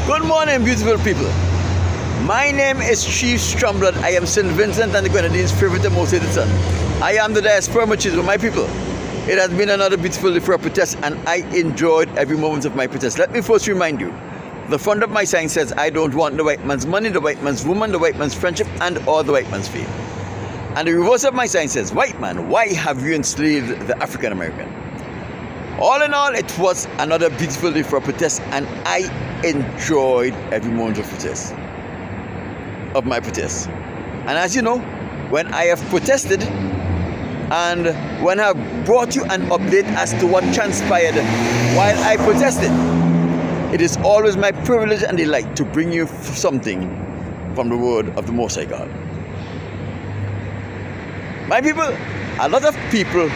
Good morning, beautiful people. My name is Chief Strumblood. I am St. Vincent and the Grenadines' favorite and most hated son. I am the diaspora chief with my people. It has been another beautiful day for a protest, and I enjoyed every moment of my protest. Let me first remind you, the front of my sign says, I don't want the white man's money, the white man's woman, the white man's friendship, and or the white man's fame. And the reverse of my sign says, white man, why have you enslaved the African American? All in all, it was another beautiful day for a protest, and I enjoyed every moment of my protest. And as you know, when I have protested and when I have brought you an update as to what transpired while I protested, it is always my privilege and delight to bring you something from the word of the Most High God. My people, a lot of people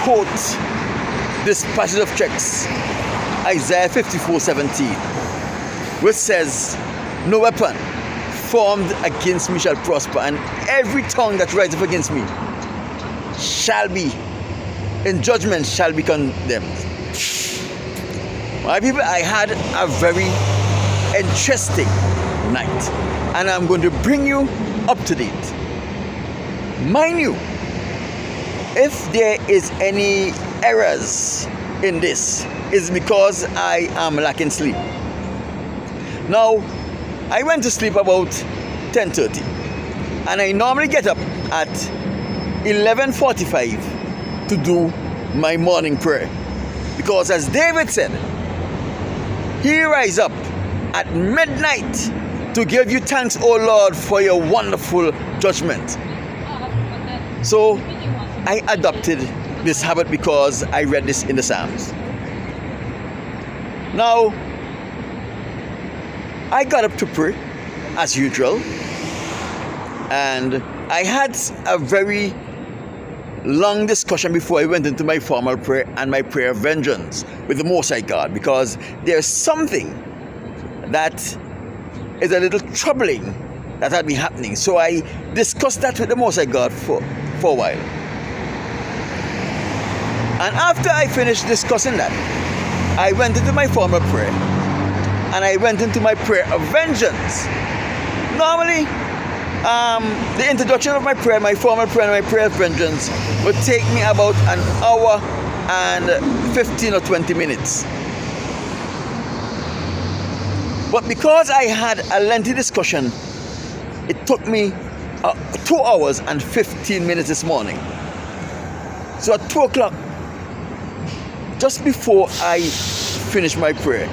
quote this passage of text, Isaiah 54:17, which says, no weapon formed against me shall prosper, and every tongue that riseth against me shall be, in judgment shall be condemned. My people, I had a very interesting night, and I'm going to bring you up to date. Mind you, if there is any errors in this, it's because I am lacking sleep. Now, I went to sleep about 10:30, and I normally get up at 11:45 to do my morning prayer, because as David said, he rise up at midnight to give you thanks, O Lord, for your wonderful judgment. So I adopted this habit because I read this in the Psalms. Now, I got up to pray as usual, and I had a very long discussion before I went into my formal prayer and my prayer of vengeance with the Most High God, because there's something that is a little troubling that had been happening. So I discussed that with the Most High God for a while. And after I finished discussing that, I went into my formal prayer, and I went into my prayer of vengeance. Normally, the introduction of my prayer, my formal prayer and my prayer of vengeance would take me about an hour and 15 or 20 minutes. But because I had a lengthy discussion, it took me 2 hours and 15 minutes this morning. So at 2 o'clock, just before I finished my prayer,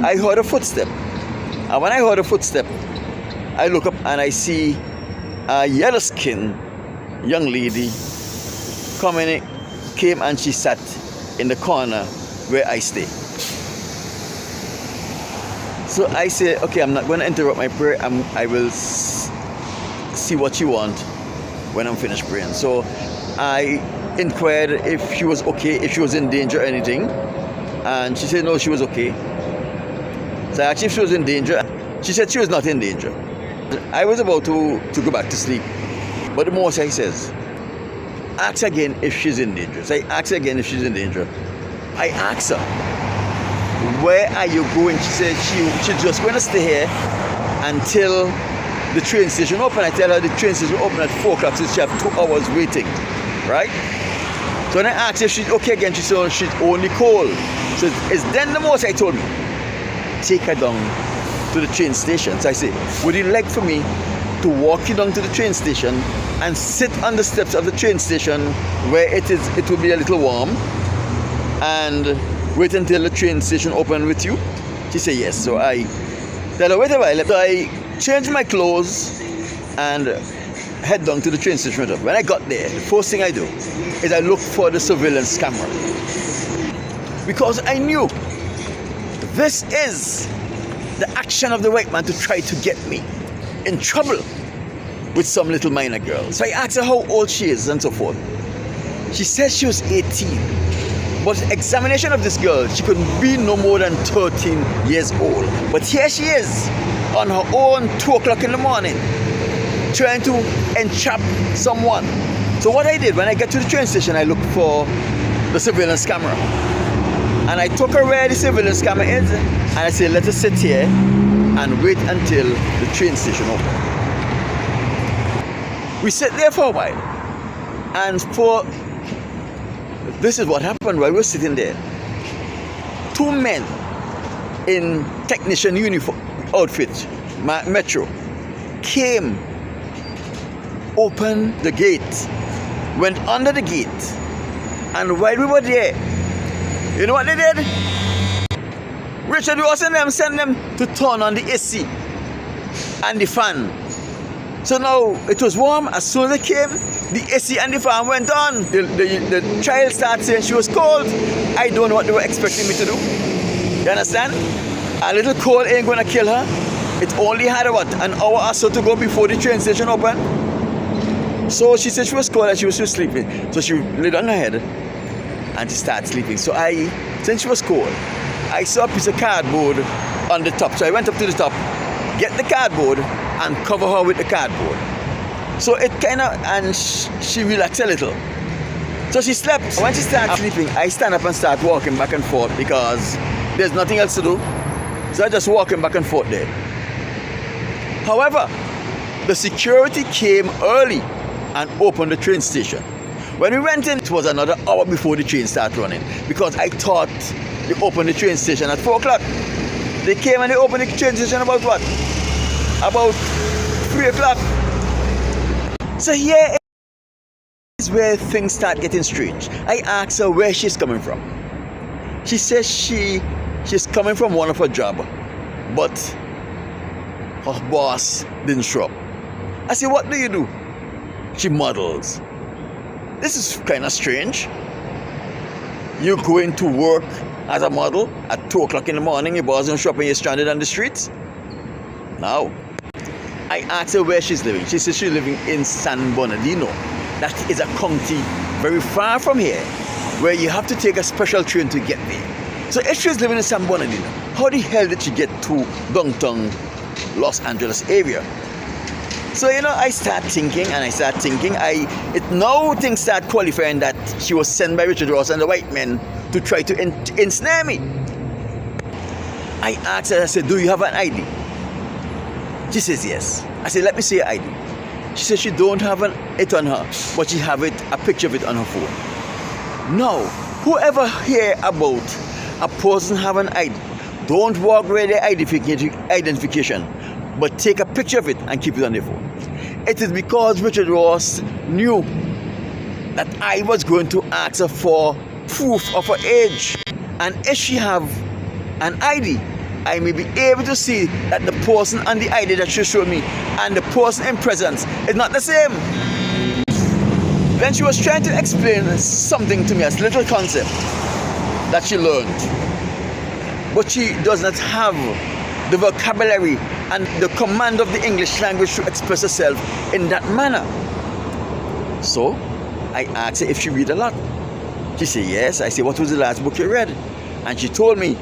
I heard a footstep. And when I heard a footstep, I look up and I see a yellow-skinned young lady came and she sat in the corner where I stay. So I say, okay, I'm not going to interrupt my prayer. I will see what she wants when I'm finished praying. So I inquired if she was okay, if she was in danger or anything, and she said no, she was okay. So I asked if she was in danger. She said she was not in danger. I was about to go back to sleep, but the Most High says, ask again if she's in danger. So I asked again if she's in danger. I asked her, where are you going? She said she's just going to stay here until the train station open. I tell her the train station open at 4 o'clock, so she have 2 hours waiting, right? So when I asked if she's okay again, she said she's only cold. So it's then the Most High told me, take her down to the train station. So I say, would you like for me to walk you down to the train station and sit on the steps of the train station where it will be a little warm, and wait until the train station open with you? She said yes. So I tell her, wait a while. So I changed my clothes and head down to the train station with her. When I got there, the first thing I do is I look for the surveillance camera, because I knew this is the action of the white man to try to get me in trouble with some little minor girl. So I asked her how old she is and so forth. She says she was 18. But examination of this girl, she could be no more than 13 years old. But here she is on her own, 2 o'clock in the morning, trying to entrap someone. So what I did, when I get to the train station, I looked for the surveillance camera. And I took her where the surveillance camera is. And I said, let us sit here and wait until the train station opens. We sat there for a while, and this is what happened while we were sitting there. Two men in technician uniform outfit, metro, came, opened the gate, went under the gate, and while we were there, you know what they did? Richard was and them sent them to turn on the AC and the fan. So now it was warm. As soon as they came, the AC and the fan went on. The child started saying she was cold. I don't know what they were expecting me to do. You understand? A little cold ain't gonna kill her. It only had an hour or so to go before the train station opened. So she said she was cold and she was still sleeping. So she laid on her head and she started sleeping. So since she was cold, I saw a piece of cardboard on the top. So I went up to the top, get the cardboard and cover her with the cardboard. So it and she relaxed a little. So she slept. When she started sleeping, I stand up and start walking back and forth because there's nothing else to do. So I just walking back and forth there. However, the security came early and opened the train station. When we went in, it was another hour before the train started running because I thought they opened the train station at 4 o'clock. They came and they opened the train station about what? About 3 o'clock. So here is where things start getting strange. I asked her where she's coming from. She says she's coming from one of her jobs, but her boss didn't show up. I said, what do you do? She models. This is kind of strange. You're going to work as a model at 2 o'clock in the morning, your boss doesn't show up and you're stranded on the streets? No. I asked her where she's living. She says she's living in San Bernardino. That is a county very far from here, where you have to take a special train to get there. So if she's living in San Bernardino, how the hell did she get to downtown Los Angeles area? So, I start thinking. Now things start qualifying that she was sent by Richard Ross and the white men to try to ensnare me. I asked her, I said, do you have an ID? She says yes. I said, let me see your ID. She says she don't have it on her, but she have a picture of it on her phone. Now, whoever hear about a person have an ID, don't walk with their identification, but take a picture of it and keep it on their phone. It is because Richard Ross knew that I was going to ask her for proof of her age. And if she have an ID, I may be able to see that the person on the ID that she showed me and the person in presence is not the same. Then she was trying to explain something to me, a little concept that she learned. But she does not have the vocabulary and the command of the English language to express herself in that manner. So I asked her if she read a lot. She said yes. I said, what was the last book you read? And she told me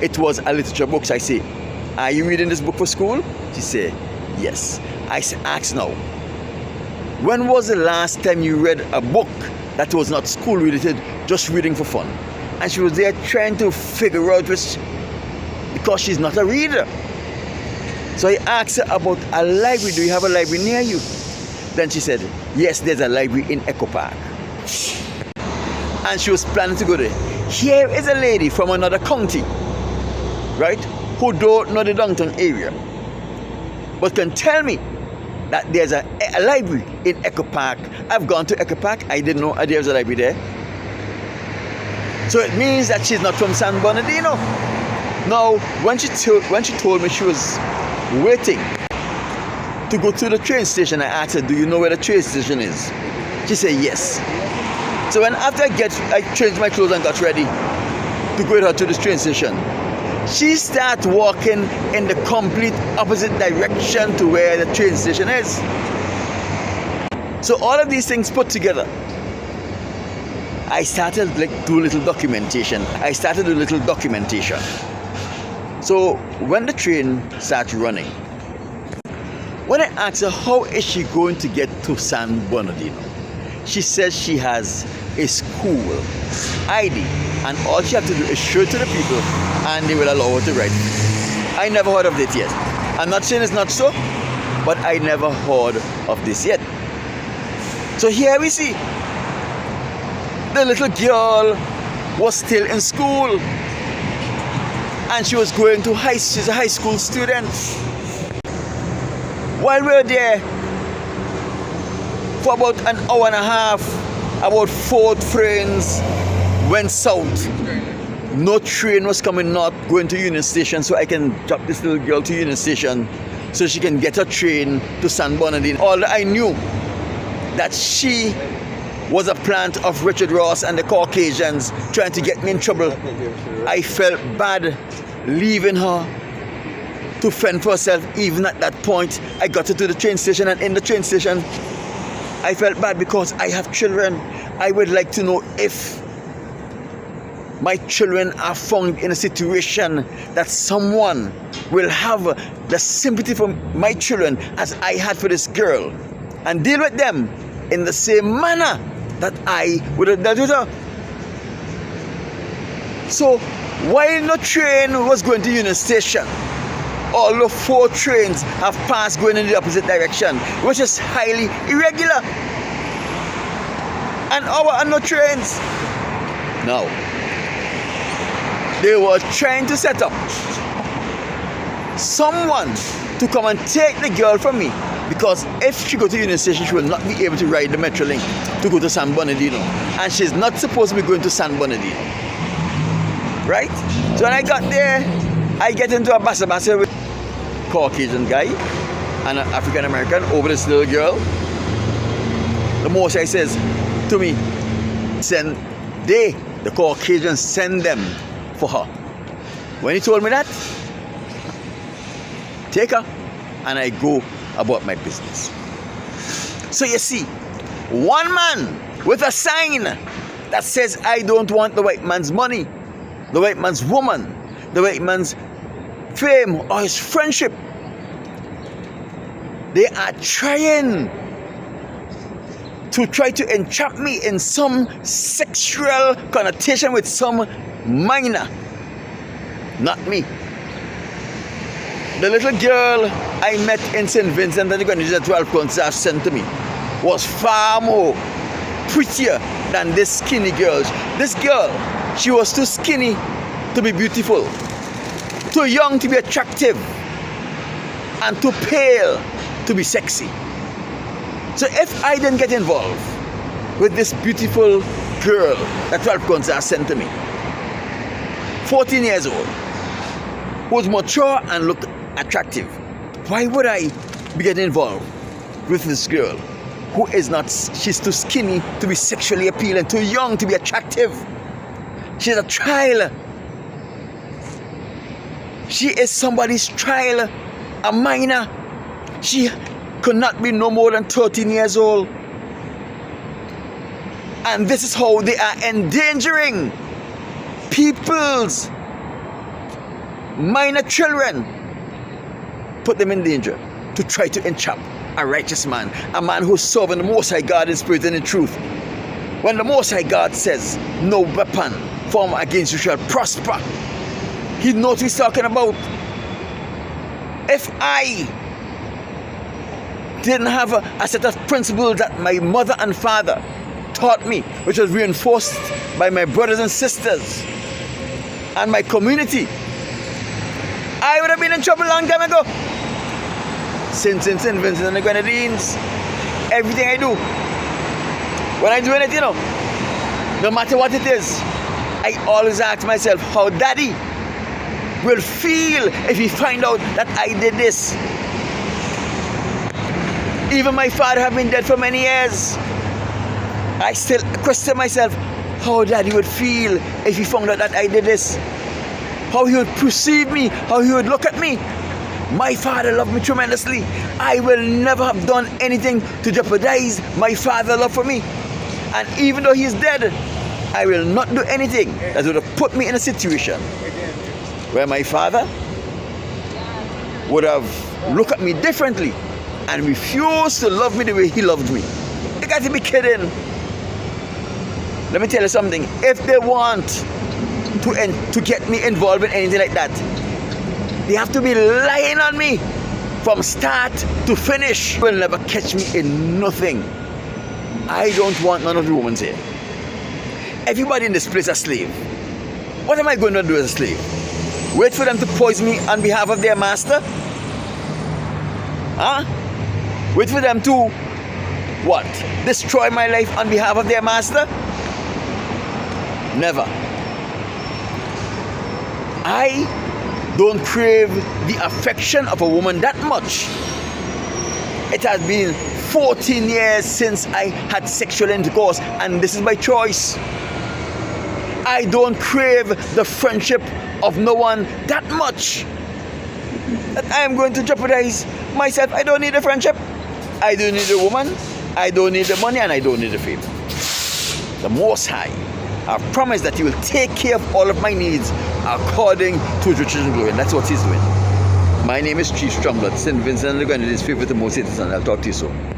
it was a literature book. So I said, are you reading this book for school? She said yes. I asked now, when was the last time you read a book that was not school related, just reading for fun? And she was there trying to figure out which, because she's not a reader. So I asked her about a library. Do you have a library near you? Then she said, yes, there's a library in Echo Park. And she was planning to go there. Here is a lady from another county, right, who don't know the downtown area, but can tell me that there's a library in Echo Park. I've gone to Echo Park. I didn't know there was a library there. So it means that she's not from San Bernardino. Now, when she told me she was waiting to go to the train station, I asked her, do you know where the train station is? She said yes. So when after I changed my clothes and got ready to go with her to the train station, she started walking in the complete opposite direction to where the train station is. So all of these things put together, I started do little documentation. So when the train starts running, when I asked her how is she going to get to San Bernardino, she says she has a school ID and all she has to do is show it to the people and they will allow her to ride. I never heard of this yet. I'm not saying it's not so, but I never heard of this yet. So here we see the little girl was still in school, and she was going to she's a high school student. While we were there for about an hour and a half, about 4 trains went south. No train was coming north going to Union Station, so I can drop this little girl to Union Station so she can get a train to San Bernardino. All I knew that she was a plant of Richard Ross and the Caucasians trying to get me in trouble. I felt bad leaving her to fend for herself. Even at that point, I got her to the train station, and in the train station, I felt bad because I have children. I would like to know if my children are found in a situation that someone will have the sympathy for my children as I had for this girl, and deal with them in the same manner that I would have dealt with her. So while no train was going to Union Station, all the 4 trains have passed going in the opposite direction, which is highly irregular. An hour and no trains. Now, they were trying to set up someone to come and take the girl from me, because if she go to Union Station, she will not be able to ride the Metrolink to go to San Bernardino, and she's not supposed to be going to San Bernardino, right? So when I got there, I get into a basa with a Caucasian guy and an African American over this little girl. The Mosai says to me, the Caucasians send them for her. When he told me that, take her, and I go about my business. So you see, one man with a sign that says, I don't want the white man's money, the white man's woman, the white man's fame or his friendship. They are trying to entrap me in some sexual connotation with some minor. Not me. The little girl I met in St. Vincent and the Grenadines at 12 Gonsalves sent to me was far more prettier than this skinny girl. This girl, she was too skinny to be beautiful, too young to be attractive, and too pale to be sexy. So if I didn't get involved with this beautiful girl that 12 Gonsalves sent to me, 14 years old, who was mature and looked attractive, why would I be getting involved with this girl who is not, she's too skinny to be sexually appealing, too young to be attractive. She's a child. She is somebody's child, a minor. She could not be no more than 13 years old. And this is how they are endangering people's minor children. Put them in danger to try to entrap a righteous man, a man who's serving the Most High God in spirit and in truth. When the Most High God says, no weapon formed against you shall prosper, he knows what he's talking about. If I didn't have a set of principles that my mother and father taught me, which was reinforced by my brothers and sisters and my community, I would have been in trouble a long time ago. Since St. Vincent and the Grenadines, everything I do, when I do anything, no matter what it is, I always ask myself how Daddy will feel if he find out that I did this. Even my father have been dead for many years. I still question myself how Daddy would feel if he found out that I did this. How he would perceive me, how he would look at me. My father loved me tremendously. I will never have done anything to jeopardize my father's love for me. And even though he's dead, I will not do anything that would have put me in a situation where my father would have looked at me differently and refused to love me the way he loved me. You got to be kidding. Let me tell you something. If they want to get me involved in anything like that. They have to be lying on me from start to finish. You will never catch me in nothing. I don't want none of the women here. Everybody in this place is a slave. What am I going to do as a slave? Wait for them to poison me on behalf of their master? Huh? Wait for them to, what? Destroy my life on behalf of their master? Never. I don't crave the affection of a woman that much. It has been 14 years since I had sexual intercourse, and this is my choice. I don't crave the friendship of no one that much that I am going to jeopardize myself. I don't need a friendship. I don't need a woman. I don't need the money, and I don't need the fame. The Most High, I promise that He will take care of all of my needs according to His riches and glory. And that's what He's doing. My name is Chief Strongblood, St. Vincent and the Grenadines, favorite and most citizen. I'll talk to you soon.